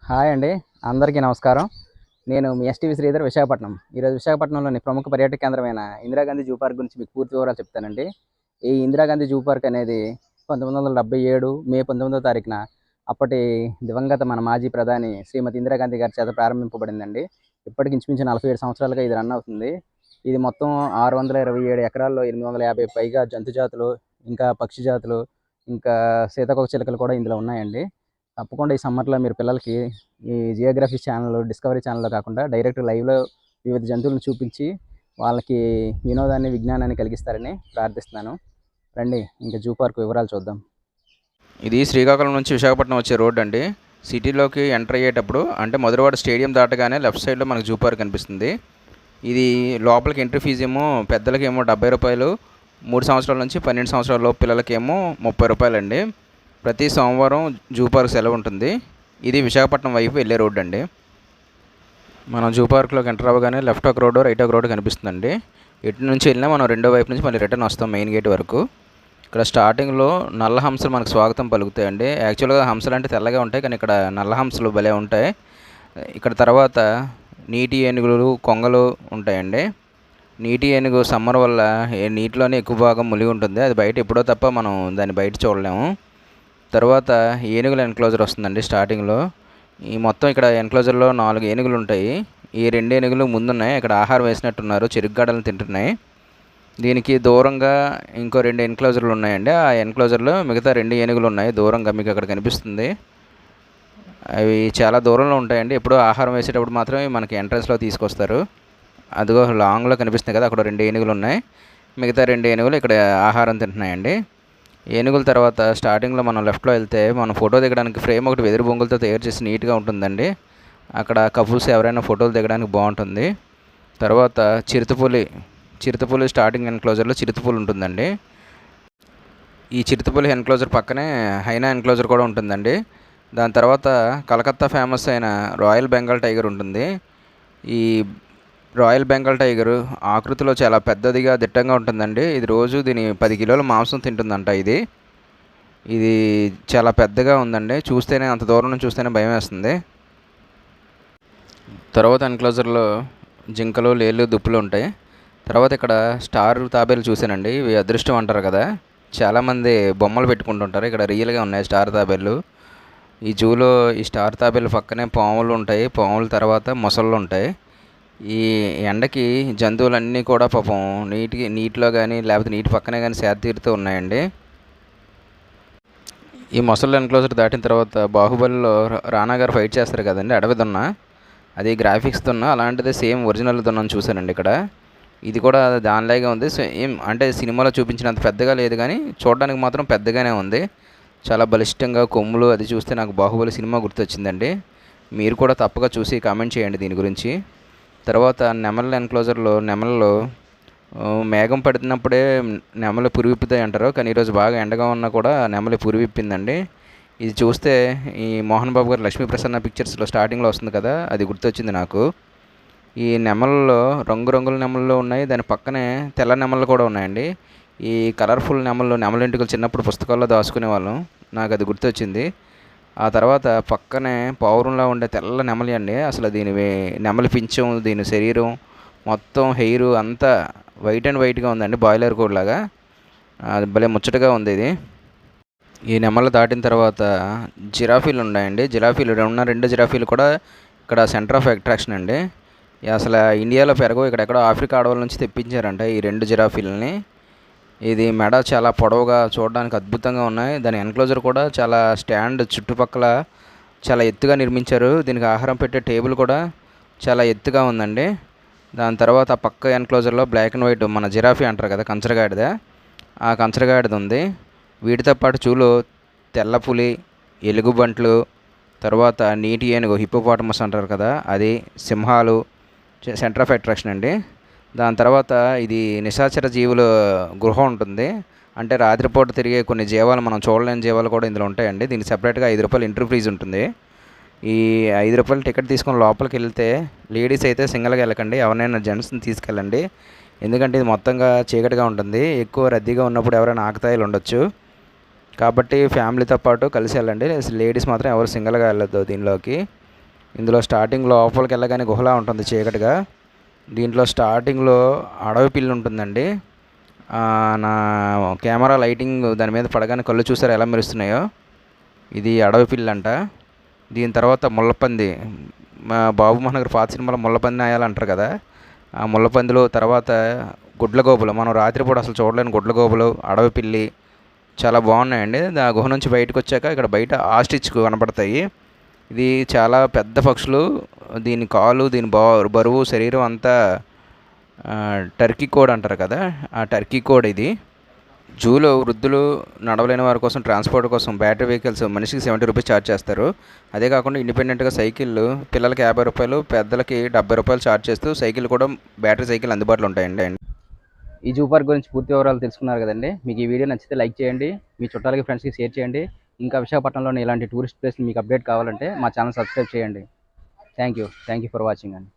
Hi అండి. అందరికీ నమస్కారం. నేను మీ ఎస్‌టీవీ శ్రీధర్ విశాఖపట్నం. ఈరోజు విశాఖపట్నంలోని ప్రముఖ పర్యాటక కేంద్రమైన ఇందిరాగాంధీ జూ పార్క్ గురించి మీకు పూర్తి వివరాలు చెప్తానండి. ఈ ఇందిరాగాంధీ జూ పార్క్ అనేది 1977 మే 19వ తారీఖున అప్పటి దివంగత మన మాజీ ప్రధాని శ్రీమతి ఇందిరాగాంధీ గారి చేత ప్రారంభింపబడిందండి. ఇప్పటికి ఇంచుమించు 47 సంవత్సరాలుగా ఇది రన్ అవుతుంది. ఇది మొత్తం 627 ఎకరాల్లో 850 పైగా జంతు జాతులు, ఇంకా పక్షి జాతులు, ఇంకా సీతాకోకచిలుకలు కూడా ఇందులో ఉన్నాయండి. తప్పకుండా ఈ సమ్మర్‌లో మీరు పిల్లలకి ఈ జియోగ్రఫీ ఛానల్, డిస్కవరీ ఛానల్‌లో కాకుండా డైరెక్ట్ లైవ్‌లో వివిధ జంతువులను చూపించి, వాళ్ళకి వినోదాన్ని, విజ్ఞానాన్ని కలిగిస్తారని ప్రార్థిస్తున్నాను. రండి ఇంక జూ పార్క్ వివరాలు చూద్దాం. ఇది శ్రీకాకుళం నుంచి విశాఖపట్నం వచ్చే రోడ్ అండి. సిటీలోకి ఎంటర్ అయ్యేటప్పుడు అంటే మధురవాడ స్టేడియం దాటగానే లెఫ్ట్ సైడ్లో మనకు జూ పార్క్ కనిపిస్తుంది. ఇది లోపలికి ఎంట్రీ ఫీజు ఏమో పెద్దలకేమో రూ. 70, 3 సంవత్సరాల నుంచి 12 సంవత్సరాల లోపు పిల్లలకేమో రూ. 30 అండి. ప్రతి సోమవారం జూ పార్క్ సెలవు ఉంటుంది. ఇది విశాఖపట్నం వైపు వెళ్ళే రోడ్ అండి. మనం జూ పార్క్లోకి ఎంటర్ అవ్వగానే లెఫ్ట్ ఒక రోడ్, రైట్ ఒక రోడ్ కనిపిస్తుందండి. ఎటు నుంచి వెళ్ళినా మనం రెండో వైపు నుంచి మళ్ళీ రిటర్న్ వస్తాం మెయిన్ గేట్ వరకు. ఇక్కడ స్టార్టింగ్లో నల్ల హంసలు మనకు స్వాగతం పలుకుతాయండి. యాక్చువల్గా హంసలు అంటే తెల్లగా ఉంటాయి, కానీ ఇక్కడ నల్ల హంసలు భలే ఉంటాయి. ఇక్కడ తర్వాత నీటి ఏనుగులు, కొంగలు ఉంటాయండి. నీటి ఏనుగు సమ్మర్ వల్ల నీటిలోనే ఎక్కువ భాగం మునిగి ఉంటుంది. అది బయట ఎప్పుడో తప్ప మనం దాన్ని బయట చూడలేము. తర్వాత ఏనుగుల ఎన్క్లోజర్ వస్తుందండి స్టార్టింగ్లో. ఈ మొత్తం ఇక్కడ ఎన్క్లోజర్లో 4 ఏనుగులు ఉంటాయి. ఈ 2 ఏనుగులు ముందున్నాయి, ఇక్కడ ఆహారం వేసినట్టున్నారు, చెరుకుగడలను తింటున్నాయి. దీనికి దూరంగా ఇంకో 2 ఎన్క్లోజర్లు ఉన్నాయండి. ఆ ఎన్క్లోజర్లో మిగతా 2 ఏనుగులు ఉన్నాయి దూరంగా, మీకు అక్కడ కనిపిస్తుంది. అవి చాలా దూరంలో ఉంటాయండి. ఎప్పుడూ ఆహారం వేసేటప్పుడు మాత్రమే మనకి ఎంట్రన్స్లో తీసుకొస్తారు. అదిగో లాంగ్లో కనిపిస్తుంది కదా, అక్కడ 2 ఏనుగులు ఉన్నాయి. మిగతా 2 ఏనుగులు ఇక్కడ ఆహారం తింటున్నాయండి. ఏనుగుల తర్వాత స్టార్టింగ్లో మనం లెఫ్ట్లో వెళ్తే మనం ఫోటో దిగడానికి ఫ్రేమ్ ఒకటి వెదురు బొంగులతో తయారు చేసి నీట్గా ఉంటుందండి. అక్కడ కపుల్స్ ఎవరైనా ఫోటోలు దిగడానికి బాగుంటుంది. తర్వాత చిరుతపులి స్టార్టింగ్ ఎన్క్లోజర్లో చిరుతపులి ఉంటుందండి. ఈ చిరుతపులి ఎన్క్లోజర్ పక్కనే హైనా ఎన్క్లోజర్ కూడా ఉంటుందండి. దాని తర్వాత కలకత్తా ఫేమస్ అయిన రాయల్ బెంగాల్ టైగర్ ఉంటుంది. ఈ రాయల్ బెంగాల్ టైగర్ ఆకృతిలో చాలా పెద్దదిగా, దిట్టంగా ఉంటుందండి. ఇది రోజు దీని 10 కిలోల మాంసం తింటుందంట. ఇది చాలా పెద్దగా ఉందండి. చూస్తేనే, అంత దూరం నుంచి చూస్తేనే భయం వేస్తుంది. తర్వాత ఎన్క్లోజర్లో జింకలు, లేళ్ళు, దుప్పులు ఉంటాయి. తర్వాత ఇక్కడ స్టార్ తాబేలు చూశానండి. ఇవి అదృష్టం అంటారు కదా, చాలామంది బొమ్మలు పెట్టుకుంటుంటారు. ఇక్కడ రియల్గా ఉన్నాయి స్టార్ తాబేళ్ళు. ఈ జూలో ఈ స్టార్ తాబేలు పక్కనే పాములు ఉంటాయి. పాముల తర్వాత మొసళ్ళు ఉంటాయి. ఈ ఎండకి జంతువులన్నీ కూడా పాపం నీటిలో కానీ లేకపోతే నీటి పక్కనే కానీ సేద తీరుతూ ఉన్నాయండి. ఈ మొసళ్ళ ఎన్క్లోజర్ దాటిన తర్వాత బాహుబలిలో రానా గారు ఫైట్ చేస్తారు కదండి, అడవి దున్న. అది గ్రాఫిక్స్ దున్న, అలాంటిది సేమ్ ఒరిజినల్ దున్నని చూశానండి ఇక్కడ. ఇది కూడా దానిలాగే ఉంది. సేమ్ అంటే సినిమాలో చూపించినంత పెద్దగా లేదు, కానీ చూడడానికి మాత్రం పెద్దగానే ఉంది. చాలా బలిష్టంగా కొమ్ములు, అది చూస్తే నాకు బాహుబలి సినిమా గుర్తొచ్చిందండి. మీరు కూడా తప్పక చూసి కామెంట్ చేయండి దీని గురించి. తర్వాత నెమళ్ళ ఎన్క్లోజర్లో నెమళ్ళు మేఘం పడుతున్నప్పుడే నెమలి పురివిప్పుతాయి అంటారు, కానీ ఈరోజు బాగా ఎండగా ఉన్నా కూడా నెమలి పురివిప్పిందండి. ఇది చూస్తే ఈ మోహన్ బాబు గారు లక్ష్మీ ప్రసన్న పిక్చర్స్లో స్టార్టింగ్లో వస్తుంది కదా, అది గుర్తొచ్చింది నాకు. ఈ నెమళ్ళలో రంగురంగుల నెమళ్ళు ఉన్నాయి, దాని పక్కనే తెల్ల నెమళ్ళు కూడా ఉన్నాయండి. ఈ కలర్ఫుల్ నెమలి ఎంటుకలు చిన్నప్పుడు పుస్తకాల్లో దాచుకునేవాళ్ళం, నాకు అది గుర్తొచ్చింది. ఆ తర్వాత పక్కనే పావురంలా ఉండే తెల్ల నెమలి అండి. అసలు నెమలి పింఛం, దీని శరీరం మొత్తం హెయిర్ అంతా వైట్ అండ్ వైట్గా ఉందండి, బాయిలర్ కోడ్ లాగా. అది భలే ముచ్చటగా ఉంది ఇది. ఈ నెమళ్ళు దాటిన తర్వాత జిరాఫీలు ఉన్నాయండి. ఉన్న 2 జిరాఫీలు కూడా ఇక్కడ సెంటర్ ఆఫ్ అట్రాక్షన్ అండి. అసలు ఇండియాలో పెరగవు, ఇక్కడెక్కడో ఆఫ్రికా అడవుల నుంచి తెప్పించారంట ఈ 2 జిరాఫీలని. ఇది మెడ చాలా పొడవుగా, చూడడానికి అద్భుతంగా ఉన్నాయి. దాని ఎన్క్లోజర్ కూడా చాలా స్టాండ్ చుట్టుపక్కల చాలా ఎత్తుగా నిర్మించారు. దీనికి ఆహారం పెట్టే టేబుల్ కూడా చాలా ఎత్తుగా ఉందండి. దాని తర్వాత ఆ పక్క ఎన్క్లోజర్లో బ్లాక్ అండ్ వైట్ మన జిరాఫీ అంటారు కదా, కంచరగాడిద, ఆ కంచరగాడిద ఉంది. వీటితో పాటు చూలు తెల్ల పులి, ఎలుగుబంట్లు, తర్వాత నీటి ఏనుగు హిప్పోపాటమస్ అంటారు కదా, అది, సింహాలు సెంటర్ ఆఫ్ అట్రాక్షన్ అండి. దాని తర్వాత ఇది నిశాచర జీవుల గృహ ఉంటుంది. అంటే రాత్రిపూట తిరిగే కొన్ని జీవాలు, మనం చూడలేని జీవాలు కూడా ఇందులో ఉంటాయండి. దీనికి సెపరేట్గా ₹5 ఎంట్రీ ఫీజు ఉంటుంది. ఈ ₹5 టికెట్ తీసుకొని లోపలికి వెళ్తే, లేడీస్ అయితే సింగిల్గా వెళ్ళకండి, ఎవరైనా జెంట్స్ని తీసుకెళ్ళండి. ఎందుకంటే ఇది మొత్తంగా చీకటిగా ఉంటుంది. ఎక్కువ రద్దీగా ఉన్నప్పుడు ఎవరైనా ఆకతాయిలు ఉండొచ్చు. కాబట్టి ఫ్యామిలీతో పాటు కలిసి వెళ్ళండి. లేడీస్ మాత్రం ఎవరు సింగిల్గా వెళ్ళొద్దు దీనిలోకి. ఇందులో స్టార్టింగ్ లోపలికి వెళ్ళగానే గుహలా ఉంటుంది చీకటిగా. దీంట్లో స్టార్టింగ్లో అడవి పిల్లి ఉంటుందండి. నా కెమెరా లైటింగ్ దాని మీద పడగానే కళ్ళు చూసారు ఎలా మెరుస్తున్నాయో. ఇది అడవి పిల్లి అంట. దీని తర్వాత ముళ్ళపంది. మా బాబు మోహన్ గారు పాత సినిమాలో ముళ్ళపంది నాయాలు అంటారు కదా, ఆ ముళ్ళపందులు. తర్వాత గుడ్లగోపులు, మనం రాత్రిపూట అసలు చూడలేని గుడ్లగోపులు, అడవి పిల్లి చాలా బాగున్నాయండి. ఆ గుహ నుంచి బయటకు వచ్చాక ఇక్కడ బయట ఆస్ట్రిచ్ కనపడతాయి. ఇది చాలా పెద్ద పక్షులు. దీని కాలు, దీని బరువు, శరీరం అంతా టర్కీ కోడ్ అంటారు కదా, ఆ టర్కీ కోడ్ ఇది. జూలో వృద్ధులు, నడవలేని వారి కోసం, ట్రాన్స్పోర్ట్ కోసం బ్యాటరీ వెహికల్స్ మనిషికి 70 రూపీస్ ఛార్జ్ చేస్తారు. అదే కాకుండా ఇండిపెండెంట్గా సైకిళ్ళు పిల్లలకి 50 రూపాయలు, పెద్దలకి 70 రూపాయలు ఛార్జ్ చేస్తూ సైకిల్ కూడా, బ్యాటరీ సైకిల్ అందుబాటులో ఉంటాయండి. ఈ జూ పార్క్ గురించి పూర్తి వివరాలు తెలుసుకున్నారు కదండి. మీకు ఈ వీడియో నచ్చితే లైక్ చేయండి, మీ చుట్టాలకి ఫ్రెండ్స్కి షేర్ చేయండి. ఇంకా విశాఖపట్నంలోని ఇలాంటి టూరిస్ట్ ప్లేస్లు మీకు అప్డేట్ కావాలంటే మా ఛానల్ సబ్స్క్రైబ్ చేయండి. థ్యాంక్ యూ ఫర్ వాచింగ్ అండి.